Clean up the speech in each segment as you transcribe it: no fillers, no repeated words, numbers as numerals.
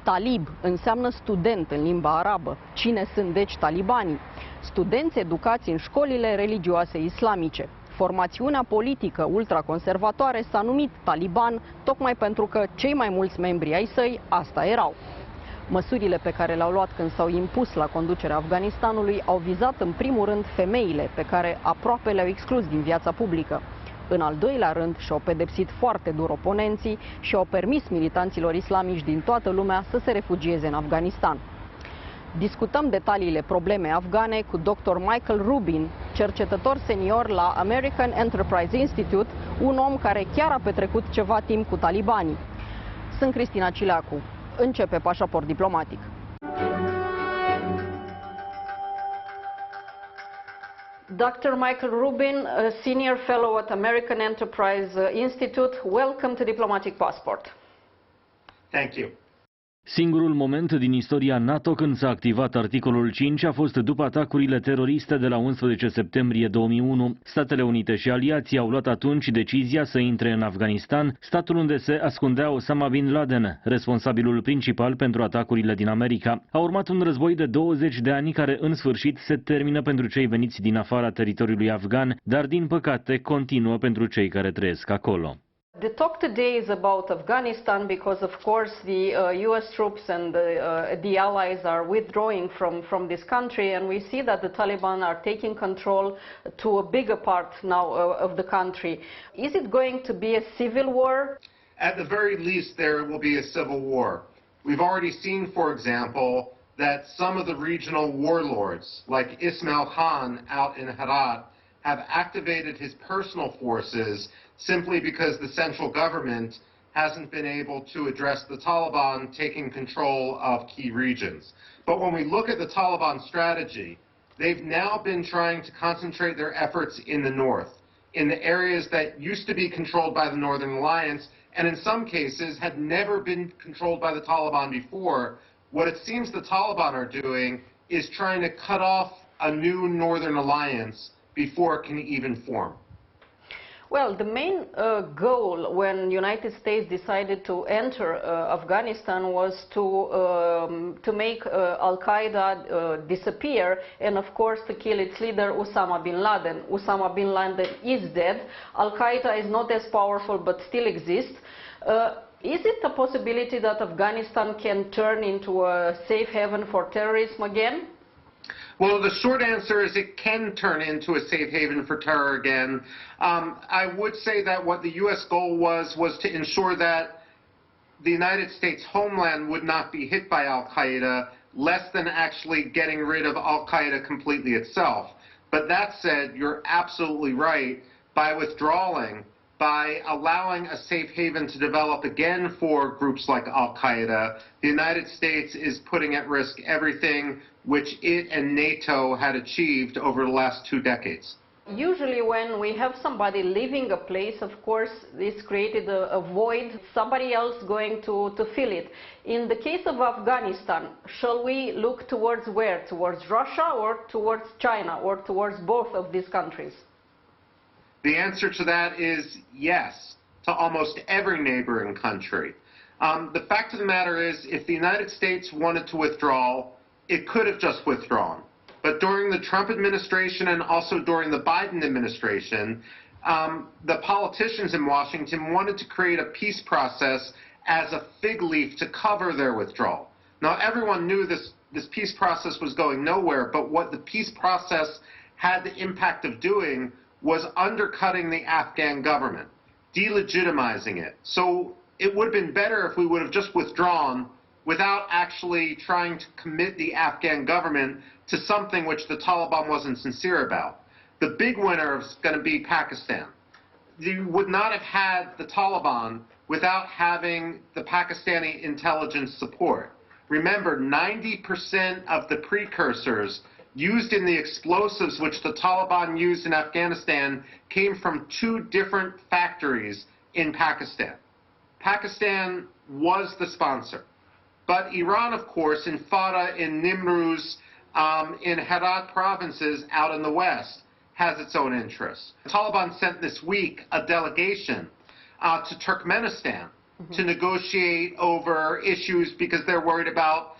Talib înseamnă student în limba arabă. Cine sunt deci talibanii? Studenți educați în școlile religioase islamice. Formațiunea politică ultraconservatoare s-a numit Taliban tocmai pentru că cei mai mulți membri ai săi asta erau. Măsurile pe care le-au luat când s-au impus la conducerea Afganistanului au vizat în primul rând femeile, pe care aproape le-au exclus din viața publică. În al doilea rând, și-au pedepsit foarte dur oponenții și au permis militanților islamici din toată lumea să se refugieze în Afganistan. Discutăm detaliile problemei afgane cu Dr. Michael Rubin, cercetător senior la American Enterprise Institute, un om care chiar a petrecut ceva timp cu talibanii. Sunt Cristina Cileacu. Începe Pașaport Diplomatic. Dr. Michael Rubin, a senior fellow at American Enterprise Institute, welcome to Diplomatic Passport. Thank you. Singurul moment din istoria NATO când s-a activat articolul 5 a fost după atacurile teroriste de la 11 septembrie 2001. Statele Unite și aliații au luat atunci decizia să intre în Afganistan, statul unde se ascundea Osama Bin Laden, responsabilul principal pentru atacurile din America. A urmat un război de 20 de ani care în sfârșit se termină pentru cei veniți din afara teritoriului afgan, dar din păcate continuă pentru cei care trăiesc acolo. The talk today is about Afghanistan because, of course, the U.S. troops and the allies are withdrawing from this country, and we see that the Taliban are taking control to a bigger part now of the country. Is it going to be a civil war? At the very least, there will be a civil war. We've already seen, for example, that some of the regional warlords, like Ismail Khan out in Herat, have activated his personal forces simply because the central government hasn't been able to address the Taliban taking control of key regions. But when we look at the Taliban strategy, they've now been trying to concentrate their efforts in the north, in the areas that used to be controlled by the Northern Alliance, and in some cases had never been controlled by the Taliban before. What it seems the Taliban are doing is trying to cut off a new Northern Alliance before it can even form. Well, the main goal when the United States decided to enter Afghanistan was to make Al-Qaeda disappear and, of course, to kill its leader, Osama bin Laden. Osama bin Laden is dead. Al-Qaeda is not as powerful but still exists. Is it a possibility that Afghanistan can turn into a safe haven for terrorism again? Well, the short answer is it can turn into a safe haven for terror again. I would say that what the U.S. goal was to ensure that the United States homeland would not be hit by Al-Qaeda, less than actually getting rid of Al-Qaeda completely itself. But that said, you're absolutely right. By withdrawing, by allowing a safe haven to develop again for groups like Al-Qaeda, the United States is putting at risk everything which it and NATO had achieved over the last 2 decades. Usually when we have somebody leaving a place, of course, this created a void, somebody else going to fill it. In the case of Afghanistan, shall we look towards where? Towards Russia or towards China or towards both of these countries? The answer to that is yes, to almost every neighboring country. The fact of the matter is, if the United States wanted to withdraw, it could have just withdrawn. But during the Trump administration and also during the Biden administration, the politicians in Washington wanted to create a peace process as a fig leaf to cover their withdrawal. Now, everyone knew this peace process was going nowhere, but what the peace process had the impact of doing was undercutting the Afghan government, delegitimizing it. So it would have been better if we would have just withdrawn without actually trying to commit the Afghan government to something which the Taliban wasn't sincere about. The big winner is going to be Pakistan. You would not have had the Taliban without having the Pakistani intelligence support. Remember, 90% of the precursors used in the explosives which the Taliban used in Afghanistan came from 2 different factories in Pakistan. Pakistan was the sponsor. But Iran, of course, in Farah, in Nimruz, in Herat provinces out in the west, has its own interests. The Taliban sent this week a delegation to Turkmenistan to negotiate over issues because they're worried about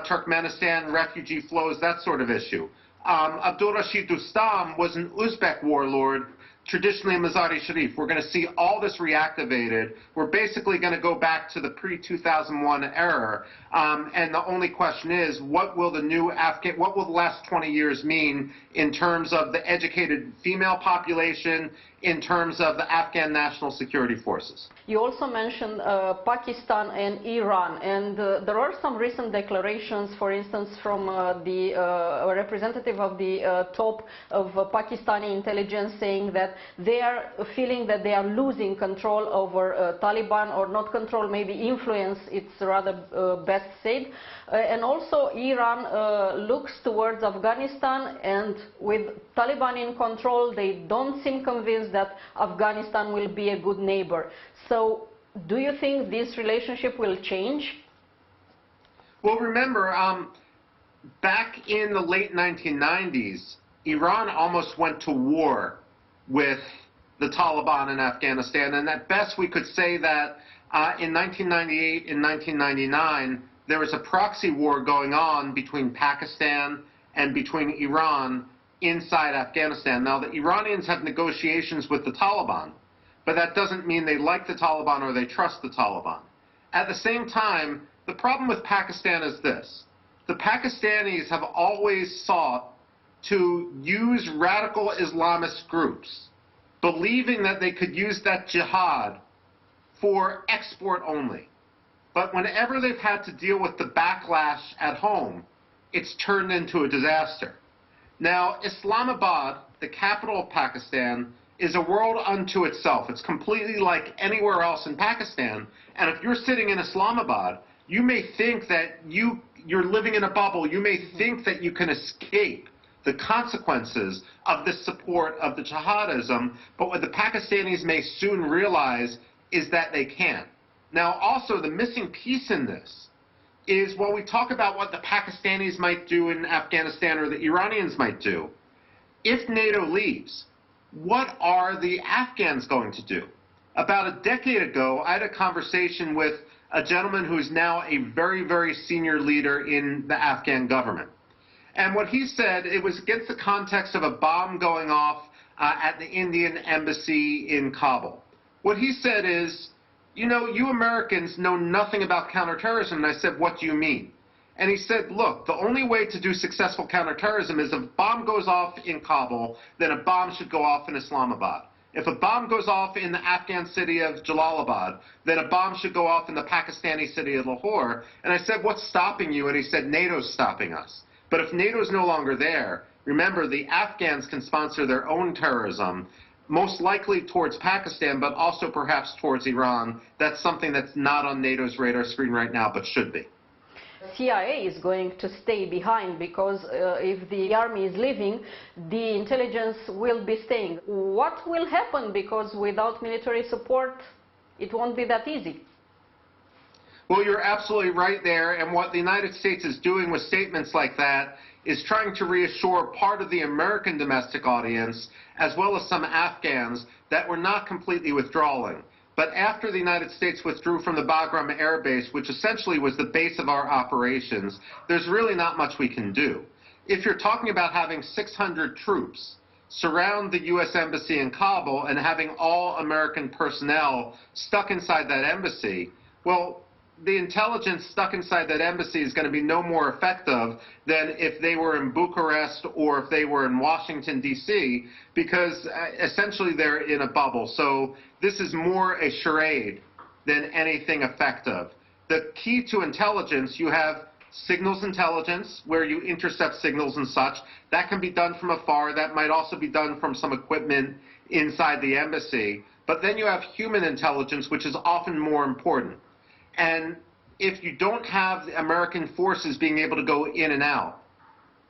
Turkmenistan, refugee flows, that sort of issue. Abdul Rashid Dostam was an Uzbek warlord, traditionally a Mazari Sharif. We're going to see all this reactivated. We're basically going to go back to the pre-2001 era, and the only question is, what will the last 20 years mean in terms of the educated female population, in terms of the Afghan national security forces? You also mentioned Pakistan and Iran, and there are some recent declarations, for instance, from the representative of the top of Pakistani intelligence saying that they are feeling that they are losing control over Taliban, or not control, maybe influence, it's rather best said. And also Iran looks towards Afghanistan, and with Taliban in control, they don't seem convinced that Afghanistan will be a good neighbor. So do you think this relationship will change? Well, remember, back in the late 1990s, Iran almost went to war with the Taliban in Afghanistan, and at best we could say that in 1998 and 1999, there was a proxy war going on between Pakistan and between Iran inside Afghanistan. Now, the Iranians have negotiations with the Taliban, but that doesn't mean they like the Taliban or they trust the Taliban. At the same time, the problem with Pakistan is this. The Pakistanis have always sought to use radical Islamist groups, believing that they could use that jihad for export only. But whenever they've had to deal with the backlash at home, it's turned into a disaster. Now, Islamabad, the capital of Pakistan, is a world unto itself. It's completely like anywhere else in Pakistan. And if you're sitting in Islamabad, you may think that you're living in a bubble. You may think that you can escape the consequences of the support of the jihadism. But what the Pakistanis may soon realize is that they can't. Now, also, the missing piece in this is, while we talk about what the Pakistanis might do in Afghanistan or the Iranians might do, if NATO leaves, what are the Afghans going to do? About a decade ago, I had a conversation with a gentleman who's now a very, very senior leader in the Afghan government. And what he said, it was against the context of a bomb going off at the Indian embassy in Kabul. What he said is, you know, you Americans know nothing about counterterrorism. And I said, what do you mean? And he said, look, the only way to do successful counterterrorism is if a bomb goes off in Kabul, then a bomb should go off in Islamabad. If a bomb goes off in the Afghan city of Jalalabad, then a bomb should go off in the Pakistani city of Lahore. And I said, what's stopping you? And he said, NATO's stopping us. But if NATO's no longer there, remember, the Afghans can sponsor their own terrorism, most likely towards Pakistan, but also perhaps towards Iran. That's something that's not on NATO's radar screen right now, but should be. CIA is going to stay behind because if the army is leaving, the intelligence will be staying. What will happen? Because without military support, it won't be that easy. Well, you're absolutely right there, and what the United States is doing with statements like that is trying to reassure part of the American domestic audience, as well as some Afghans, that we're not completely withdrawing. But after the United States withdrew from the Bagram Air Base, which essentially was the base of our operations, there's really not much we can do. If you're talking about having 600 troops surround the U.S. Embassy in Kabul and having all American personnel stuck inside that embassy, well, the intelligence stuck inside that embassy is going to be no more effective than if they were in Bucharest or if they were in Washington, D.C., because essentially they're in a bubble. So this is more a charade than anything effective. The key to intelligence, you have signals intelligence, where you intercept signals and such. That can be done from afar. That might also be done from some equipment inside the embassy. But then you have human intelligence, which is often more important. And if you don't have the American forces being able to go in and out,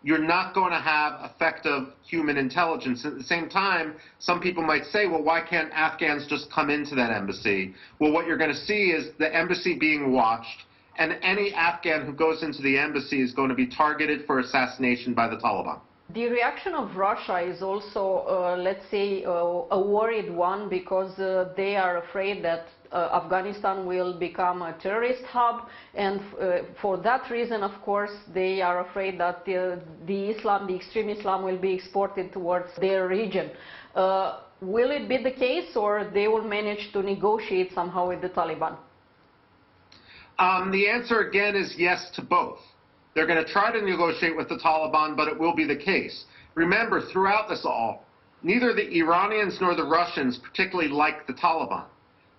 you're not going to have effective human intelligence. At the same time, some people might say, well, why can't Afghans just come into that embassy? Well, what you're going to see is the embassy being watched, and any Afghan who goes into the embassy is going to be targeted for assassination by the Taliban. The reaction of Russia is also, let's say, a worried one, because they are afraid that Afghanistan will become a terrorist hub, and for that reason, of course, they are afraid that the extreme Islam will be exported towards their region. Will it be the case, or they will manage to negotiate somehow with the Taliban? The answer again is yes to both. They're going to try to negotiate with the Taliban, but it will be the case. Remember, throughout this all, neither the Iranians nor the Russians particularly liked the Taliban.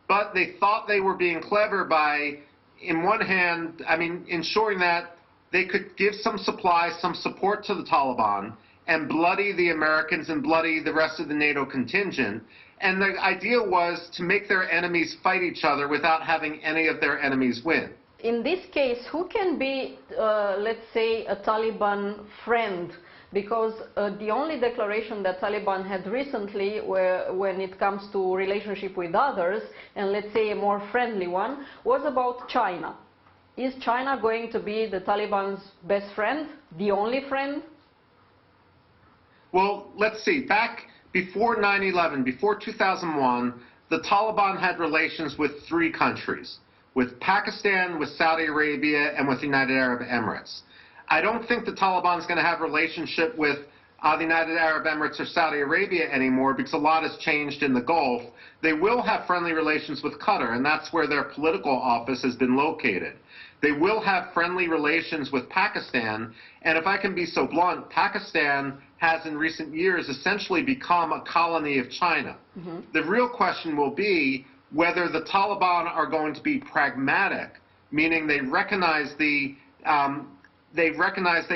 But they thought they were being clever by, in one hand, ensuring that they could give some supplies, some support to the Taliban, and bloody the Americans and bloody the rest of the NATO contingent. And the idea was to make their enemies fight each other without having any of their enemies win. In this case, who can be, let's say, a Taliban friend? Because the only declaration that Taliban had recently, when it comes to relationship with others, and let's say a more friendly one, was about China. Is China going to be the Taliban's best friend, the only friend? Well, let's see. Back before 9/11, before 2001, the Taliban had relations with 3 countries, with Pakistan, with Saudi Arabia, and with the United Arab Emirates. I don't think the Taliban is going to have a relationship with the United Arab Emirates or Saudi Arabia anymore, because a lot has changed in the Gulf. They will have friendly relations with Qatar, and that's where their political office has been located. They will have friendly relations with Pakistan, and if I can be so blunt, Pakistan has in recent years essentially become a colony of China. The real question will be whether the Taliban are going to be pragmatic, meaning they recognize they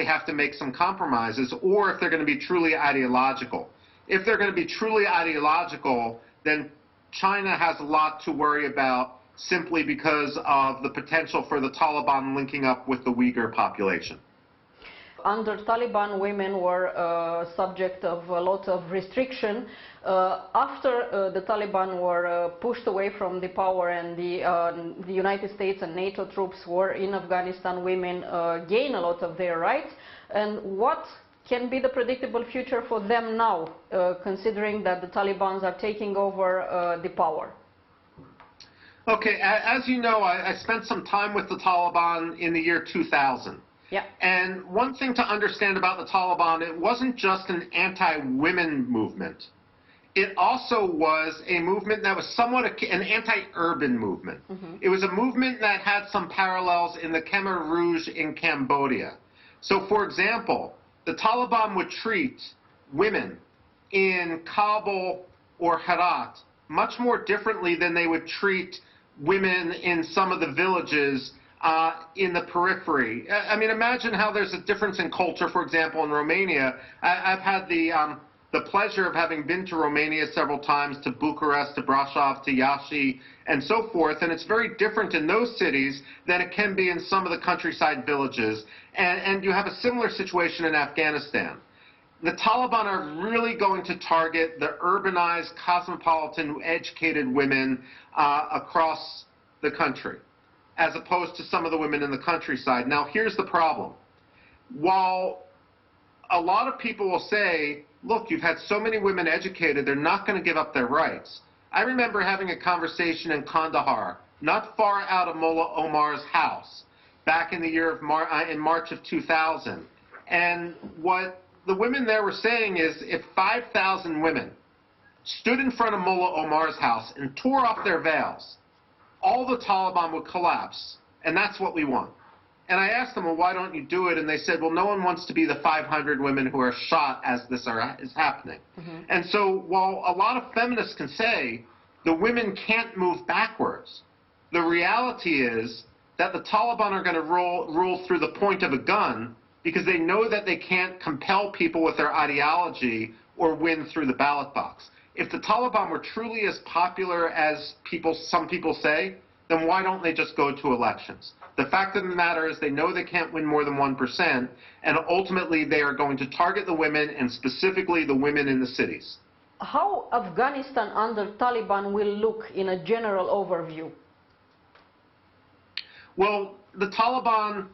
have to make some compromises, or if they're going to be truly ideological. If they're going to be truly ideological, then China has a lot to worry about simply because of the potential for the Taliban linking up with the Uyghur population. Under Taliban, women were subject of a lot of restriction. After the Taliban were pushed away from the power and the United States and NATO troops were in Afghanistan, women gain a lot of their rights. And what can be the predictable future for them now, considering that the Taliban are taking over the power? Okay, as you know, I spent some time with the Taliban in the year 2000. Yeah. And one thing to understand about the Taliban, it wasn't just an anti-women movement. It also was a movement that was somewhat an anti-urban movement. It was a movement that had some parallels in the Khmer Rouge in Cambodia. So, for example, the Taliban would treat women in Kabul or Herat much more differently than they would treat women in some of the villages in the periphery. I mean, imagine how there's a difference in culture, for example, in Romania. I've had the pleasure of having been to Romania several times, to Bucharest, to Brașov, to Iași, and so forth, and it's very different in those cities than it can be in some of the countryside villages. And you have a similar situation in Afghanistan. The Taliban are really going to target the urbanized, cosmopolitan, educated women across the country, as opposed to some of the women in the countryside. Now, here's the problem. While a lot of people will say, look, you've had so many women educated, they're not going to give up their rights. I remember having a conversation in Kandahar, not far out of Mullah Omar's house, back in the year of in March of 2000. And what the women there were saying is, if 5,000 women stood in front of Mullah Omar's house and tore off their veils, all the Taliban would collapse, and that's what we want. And I asked them, well, why don't you do it? And they said, well, no one wants to be the 500 women who are shot as this is happening. And so while a lot of feminists can say the women can't move backwards, the reality is that the Taliban are going to rule through the point of a gun, because they know that they can't compel people with their ideology or win through the ballot box. If the Taliban were truly as popular as some people say, then why don't they just go to elections? The fact of the matter is they know they can't win more than 1%, and ultimately they are going to target the women, and specifically the women in the cities. How Afghanistan under Taliban will look in a general overview? Well, the Taliban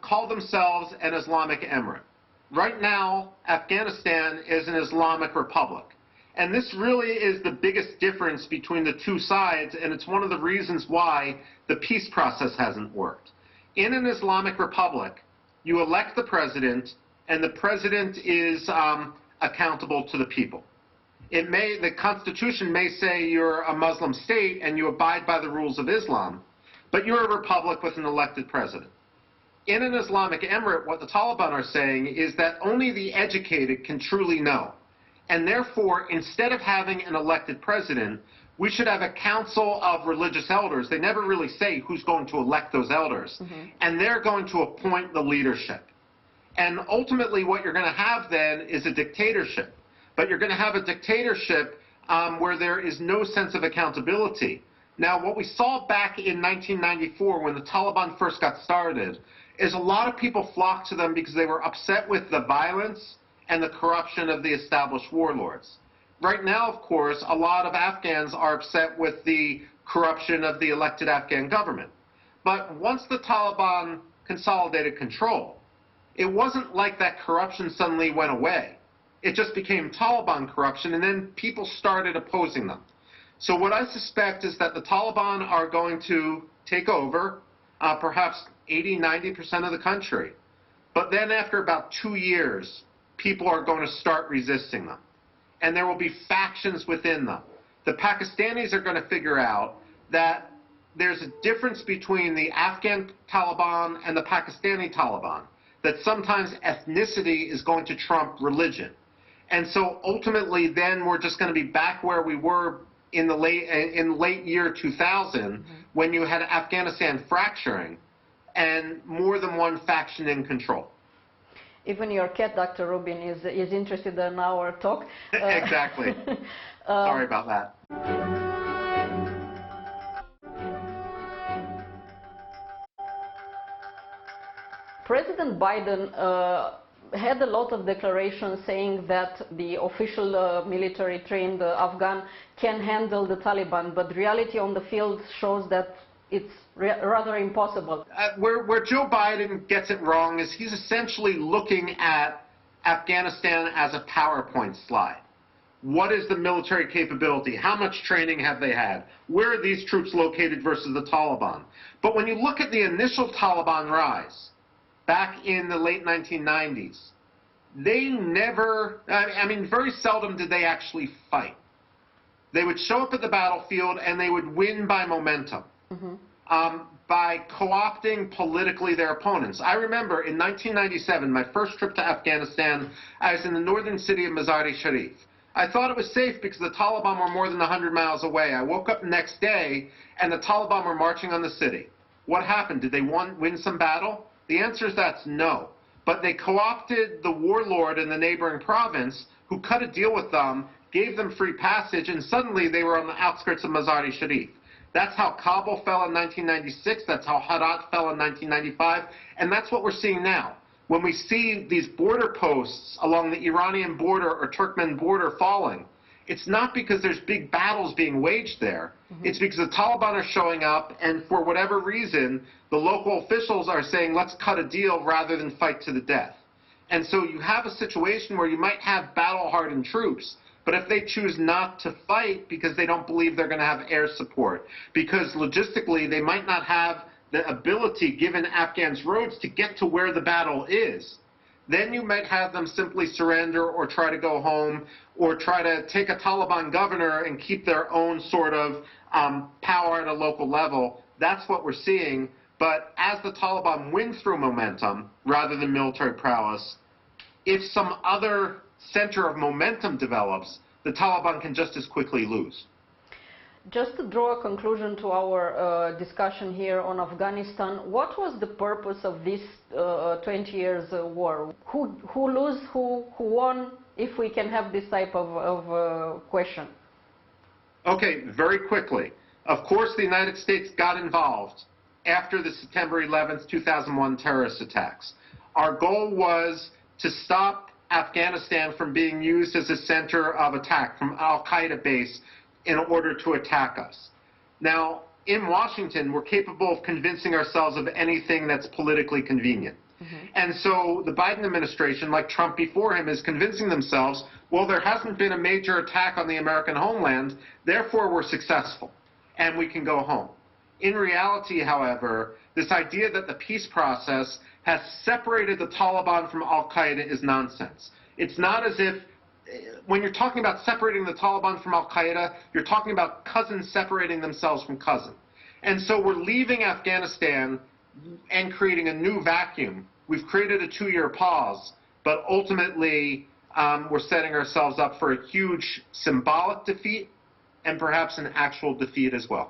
call themselves an Islamic emirate. Right now, Afghanistan is an Islamic republic. And this really is the biggest difference between the two sides, and it's one of the reasons why the peace process hasn't worked. In an Islamic republic, you elect the president, and the president is accountable to the people. The Constitution may say you're a Muslim state and you abide by the rules of Islam, but you're a republic with an elected president. In an Islamic emirate, what the Taliban are saying is that only the educated can truly know. And therefore, instead of having an elected president, we should have a council of religious elders. They never really say who's going to elect those elders. And they're going to appoint the leadership. And ultimately, what you're going to have then is a dictatorship. But you're going to have a dictatorship where there is no sense of accountability. Now, what we saw back in 1994 when the Taliban first got started is a lot of people flocked to them because they were upset with the violence and the corruption of the established warlords. Right now, of course, a lot of Afghans are upset with the corruption of the elected Afghan government. But once the Taliban consolidated control, it wasn't like that corruption suddenly went away. It just became Taliban corruption, and then people started opposing them. So what I suspect is that the Taliban are going to take over perhaps 80–90% of the country. But then after about 2 years, people are going to start resisting them. And there will be factions within them. The Pakistanis are going to figure out that there's a difference between the Afghan Taliban and the Pakistani Taliban, that sometimes ethnicity is going to trump religion. And so ultimately then we're just going to be back where we were in late year 2000 when you had Afghanistan fracturing and more than one faction in control. Even your cat, Dr. Rubin, is interested in our talk. Exactly. Sorry about that. President Biden had a lot of declarations saying that the official military-trained Afghan can handle the Taliban, but reality on the field shows that it's rather impossible. Where Joe Biden gets it wrong is he's essentially looking at Afghanistan as a PowerPoint slide. What is the military capability? How much training have they had? Where are these troops located versus the Taliban? But when you look at the initial Taliban rise, back in the late 1990s, they never, very seldom did they actually fight. They would show up at the battlefield and they would win by momentum. By co-opting politically their opponents. I remember in 1997, my first trip to Afghanistan, I was in the northern city of Mazar-e-Sharif. I thought it was safe because the Taliban were more than 100 miles away. I woke up the next day and the Taliban were marching on the city. What happened? Did they win some battle? The answer is that's no. But they co-opted the warlord in the neighboring province who cut a deal with them, gave them free passage, and suddenly they were on the outskirts of Mazar-e-Sharif. That's how Kabul fell in 1996, that's how Herat fell in 1995, and that's what we're seeing now. When we see these border posts along the Iranian border or Turkmen border falling, it's not because there's big battles being waged there. It's because the Taliban are showing up, and for whatever reason, the local officials are saying, let's cut a deal rather than fight to the death. And so you have a situation where you might have battle-hardened troops, but if they choose not to fight because they don't believe they're going to have air support, because logistically they might not have the ability, given Afghans' roads, to get to where the battle is, then you might have them simply surrender or try to go home or try to take a Taliban governor and keep their own sort of power at a local level. That's what we're seeing. But as the Taliban win through momentum rather than military prowess, if some other center of momentum develops, the Taliban can just as quickly lose. Just to draw a conclusion to our discussion here on Afghanistan, what was the purpose of this 20 years war? Who lose, who won, if we can have this type of question? Okay, very quickly. Of course, the United States got involved after the September 11th, 2001 terrorist attacks. Our goal was to stop Afghanistan from being used as a center of attack from al-Qaeda base in order to attack us. Now, in Washington, we're capable of convincing ourselves of anything that's politically convenient. And so the Biden administration, like Trump before him, is convincing themselves well, there hasn't been a major attack on the American homeland, therefore we're successful and we can go home. In reality, however, this idea that the peace process has separated the Taliban from Al-Qaeda is nonsense. It's not as if, when you're talking about separating the Taliban from Al-Qaeda, you're talking about cousins separating themselves from cousin. And so we're leaving Afghanistan and creating a new vacuum. We've created a 2-year pause, but ultimately we're setting ourselves up for a huge symbolic defeat and perhaps an actual defeat as well.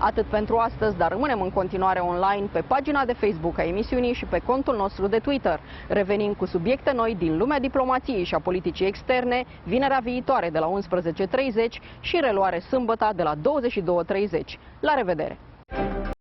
Atât pentru astăzi, dar rămânem în continuare online pe pagina de Facebook a emisiunii și pe contul nostru de Twitter. Revenim cu subiecte noi din lumea diplomației și a politicii externe, vinerea viitoare de la 11:30 și reluare sâmbăta de la 22:30. La revedere!